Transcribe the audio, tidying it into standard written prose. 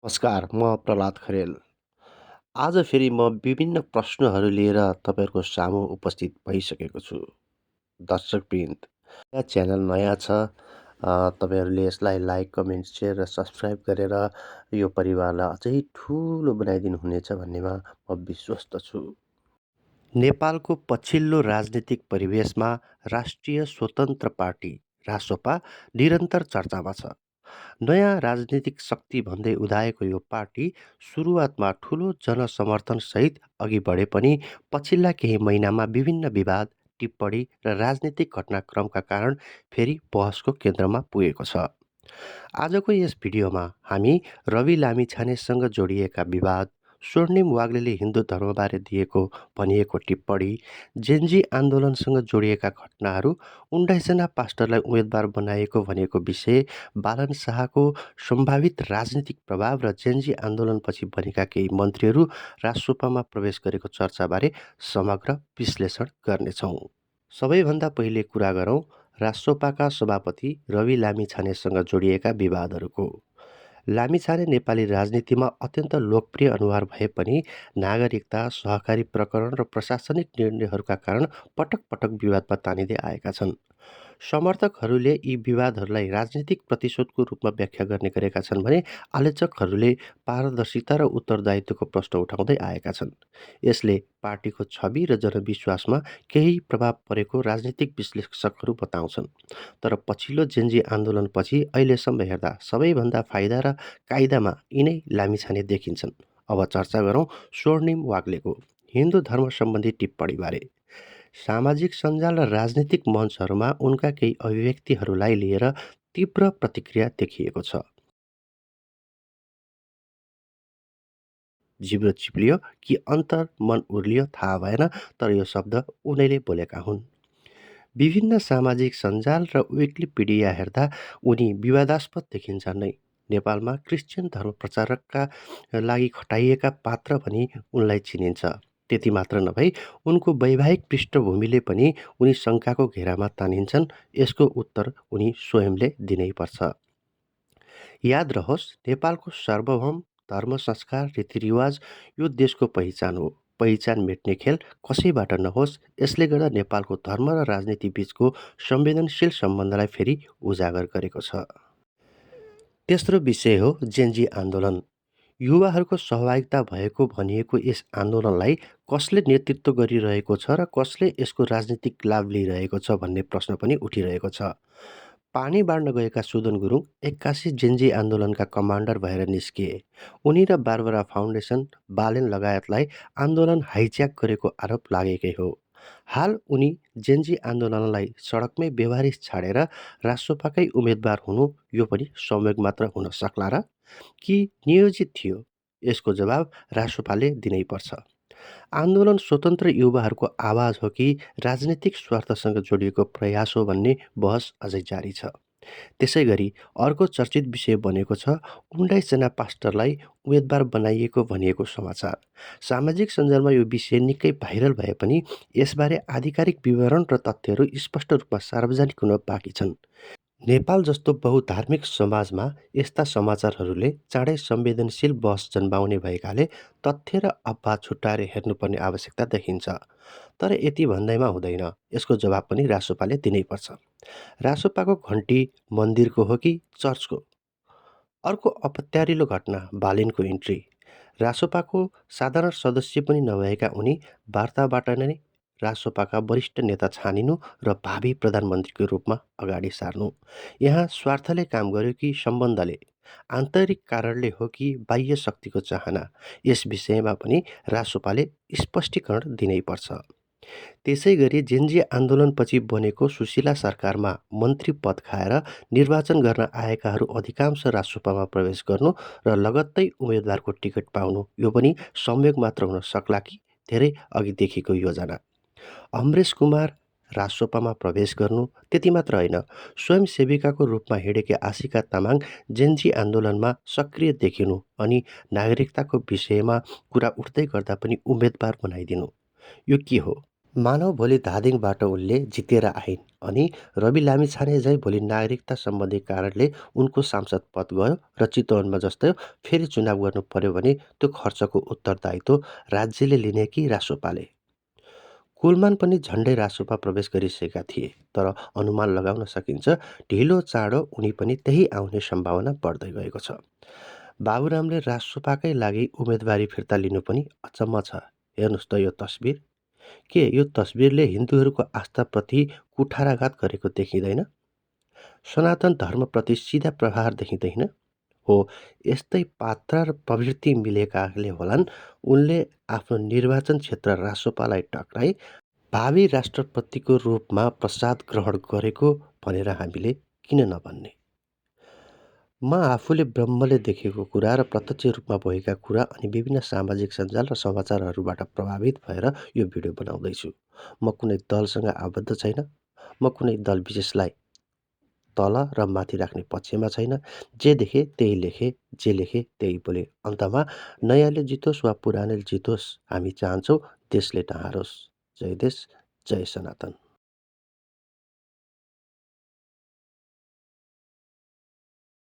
नमस्कार, म प्रहलाद खरेल। आज फेरि म विभिन्न प्रश्नहरू लिएर तपाईँहरूको सामु उपस्थित भइसकेको छु। दर्शकवृन्द, यहाँ च्यानल नयाँ छ। तपाईँहरूले यसलाई लाइक, कमेन्ट, सेयर र सब्सक्राइब गरेर यो परिवारलाई अझै ठुलो बनाइदिनु हुनेछ भन्नेमा म विश्वस्त छु। नेपालको पछिल्लो राजनीतिक परिवेशमा राष्ट्रिय स्वतन्त्र पार्टी रासोपा निरन्तर चर्चामा छ। नयाँ राजनीतिक शक्ति भन्दै उदाएको यो पार्टी सुरुवातमा ठुलो जनसमर्थनसहित अघि बढे पनि पछिल्ला केही महिनामा विभिन्न विवाद, टिप्पणी र राजनीतिक घटनाक्रमका कारण फेरि बहसको केन्द्रमा पुगेको छ। आजको यस भिडियोमा हामी रवि लामिछानेसँग जोडिएका विवाद, स्वर्णिम वाग्लेले हिन्दू धर्मबारे भनिएको टिप्पणी, जेन्जी आन्दोलनसँग जोडिएका घटनाहरू, 19जना पास्टरलाई उम्मेदवार बनाएको भनेको विषय, बालन शाहको सम्भावित राजनीतिक प्रभाव र जेन्जी आन्दोलनपछि बनेका केही मन्त्रीहरू राजसभामा प्रवेश गरेको चर्चाबारे समग्र विश्लेषण गर्नेछौँ। सबैभन्दा पहिले कुरा गरौँ रासोपाका सभापति रवि लामिछानेसँग जोडिएका विवादहरूको। लामिछाने नेपाली राजनीतिमा अत्यन्त लोकप्रिय अनुहार भए पनि नागरिकता, सहकारी प्रकरण र प्रशासनिक निर्णयहरूका कारण पटक पटक विवादमा तानिँदै आएका छन्। समर्थकहरूले यी विवादहरूलाई राजनीतिक प्रतिशोधको रूपमा व्याख्या गर्ने गरेका छन् भने आलोचकहरूले पारदर्शिता र उत्तरदायित्वको प्रश्न उठाउँदै आएका छन्। यसले पार्टीको छवि र जनविश्वासमा केही प्रभाव परेको राजनीतिक विश्लेषकहरू बताउँछन्। तर पछिल्लो जेन्जी आन्दोलनपछि अहिलेसम्म हेर्दा सबैभन्दा फाइदा र कायदामा यिनै लामिछाने देखिन्छन्। अब चर्चा गरौँ स्वर्णिम वाग्लेको हिन्दू धर्म सम्बन्धी टिप्पणीबारे। सामाजिक सञ्जाल र राजनीतिक मञ्चहरूमा उनका केही अभिव्यक्तिहरूलाई लिएर तीव्र प्रतिक्रिया देखिएको छ। जिब्रो चिप्लियो कि अन्तर मन उर्लियो थाहा भएन, तर यो शब्द उनैले बोलेका हुन्। विभिन्न सामाजिक सञ्जाल र विकिपीडिया हेर्दा उनी विवादास्पद देखिन्छन् नै। नेपालमा क्रिस्चियन धर्म प्रचारकका लागि खटाइएका पात्र भनी उनलाई चिनिन्छ। त्यति मात्र नभई उनको वैवाहिक पृष्ठभूमिले पनि उनी शङ्काको घेरामा तानिन्छन्। यसको उत्तर उनी स्वयंले दिनै पर्छ। याद रहोस्, नेपालको सार्वभौम धर्म, संस्कार, रीतिरिवाज यो देशको पहिचान हो। पहिचान मेट्ने खेल कसैबाट नहोस्। यसले गर्दा नेपालको धर्म र राजनीति बीचको संवेदनशील सम्बन्धलाई फेरि उजागर गरेको छ। तेस्रो विषय हो जेन्जी आन्दोलन। युवाहरूको सहभागिता भएको भनिएको यस आन्दोलनलाई कसले नेतृत्व गरिरहेको छ र कसले यसको राजनीतिक लाभ लिइरहेको छ भन्ने प्रश्न पनि उठिरहेको छ। पानी बाँड्न गएका सुदन गुरुङ 81 जेन्जी आन्दोलनका कमान्डर भएर निस्किए। उनी र बारबरा फाउन्डेसन, बालेन लगायतलाई आन्दोलन हाइज्याक गरेको आरोप लागेकै हो। हाल उनी जेन्जी आन्दोलनलाई सडकमै बेवारिस छाडेर रासोपाकै उम्मेदवार हुनु यो पनि संयोग मात्र हुन सक्ला र कि नियोजित थियो? यसको जवाब रासोपाले दिनै पर्छ। आन्दोलन स्वतन्त्र युवाहरूको आवाज हो कि राजनीतिक स्वार्थसँग जोडिएको प्रयास हो भन्ने बहस अझै जारी छ। त्यसैगरी अर्को चर्चित विषय बनेको छ 19जना पास्टरलाई उम्मेदवार बनाइएको भनिएको समाचार। सामाजिक सञ्जालमा यो विषय निकै भाइरल भए पनि यसबारे आधिकारिक विवरण र तथ्यहरू स्पष्ट रूपमा सार्वजनिक हुन बाँकी छन्। नेपाल जस्तो बहुधार्मिक समाजमा यस्ता समाचारहरूले चाँडै संवेदनशील बहस जन्माउने भएकाले तथ्य र अफवाह छुट्याएर हेर्नुपर्ने आवश्यकता देखिन्छ। तर यति भन्दैमा हुँदैन, यसको जवाब पनि रासोपाले दिनैपर्छ। रासोपाको घन्टी मन्दिरको हो कि चर्चको? अर्को अपत्यारिलो घटना बालेनको इन्ट्री। रासोपाको साधारण सदस्य पनि नभएका उनी वार्ताबाट नै रासोपाका वरिष्ठ नेता छानिनु र भावी प्रधानमन्त्रीको रूपमा अगाडि सार्नु। यहाँ स्वार्थले काम गर्यो कि सम्बन्धले? आन्तरिक कारणले हो कि बाह्य शक्तिको चाहना? यस विषयमा पनि रासोपाले स्पष्टीकरण दिनैपर्छ। त्यसैगरी जेन्जी आन्दोलनपछि बनेको सुशीला सरकारमा मन्त्री पद खाएर निर्वाचन गर्न आएकाहरू अधिकांश रासोपामा प्रवेश गर्नु र लगत्तै उम्मेदवारको टिकट पाउनु यो पनि संयोग मात्र हुन सक्ला कि धेरै अघिदेखिको योजना? अमरेश कुमार रासोपामा प्रवेश गर्नु त्यति मात्र होइन, स्वयंसेविकाको रूपमा हिँडेकी आशिका तामाङ जेन्जी आन्दोलनमा सक्रिय देखिनु अनि नागरिकताको विषयमा कुरा उठ्दै गर्दा पनि उम्मेदवार बनाइदिनु, यो के हो? मानव भोलि धादिङबाट उनले जितेर आइन् अनि रवि लामिछाने झैँ भोलि नागरिकता सम्बन्धी कारणले उनको सांसद पद गयो र चितवनमा जस्तै फेरि चुनाव गर्नु पर्यो भने त्यो खर्चको उत्तरदायित्व राज्यले लिने कि रासोपाले? कुलमान पनि झन्डै रासोपा प्रवेश गरिसकेका थिए, तर अनुमान लगाउन सकिन्छ ढिलो चाँडो उनी पनि त्यही आउने सम्भावना बढ्दै गएको छ। बाबुरामले रासोपाकै लागि उम्मेदवारी फिर्ता लिनु पनि अचम्म छ। हेर्नुहोस् त यो तस्बिर। के यो तस्बिरले हिन्दूहरूको आस्थाप्रति कुठाराघात गरेको देखिँदैन? सनातन धर्मप्रति सिधा प्रहार देखिँदैन? हो, यस्तै पात्र र प्रवृत्ति मिलेकाले होलान् उनले आफ्नो निर्वाचन क्षेत्र रासोपालाई टक्राई भावी राष्ट्रपतिको रूपमा प्रसाद ग्रहण गरेको भनेर हामीले किन नभन्ने? म आफूले ब्रह्मले देखेको कुरा र प्रत्यक्ष रूपमा भएका कुरा अनि विभिन्न सामाजिक सञ्जाल र समाचारहरूबाट प्रभावित भएर यो भिडियो बनाउँदैछु। म कुनै दलसँग आबद्ध छैन। म कुनै दल विशेषलाई तल र माथि राख्ने पक्षमा छैन। जे देखे त्यही लेखे, जे लेखे त्यही बोले। अन्तमा नयाँले जितोस् वा पुरानोले जितोस्, हामी चाहन्छौँ देशले नहारोस्। जय देश, जय सनातन।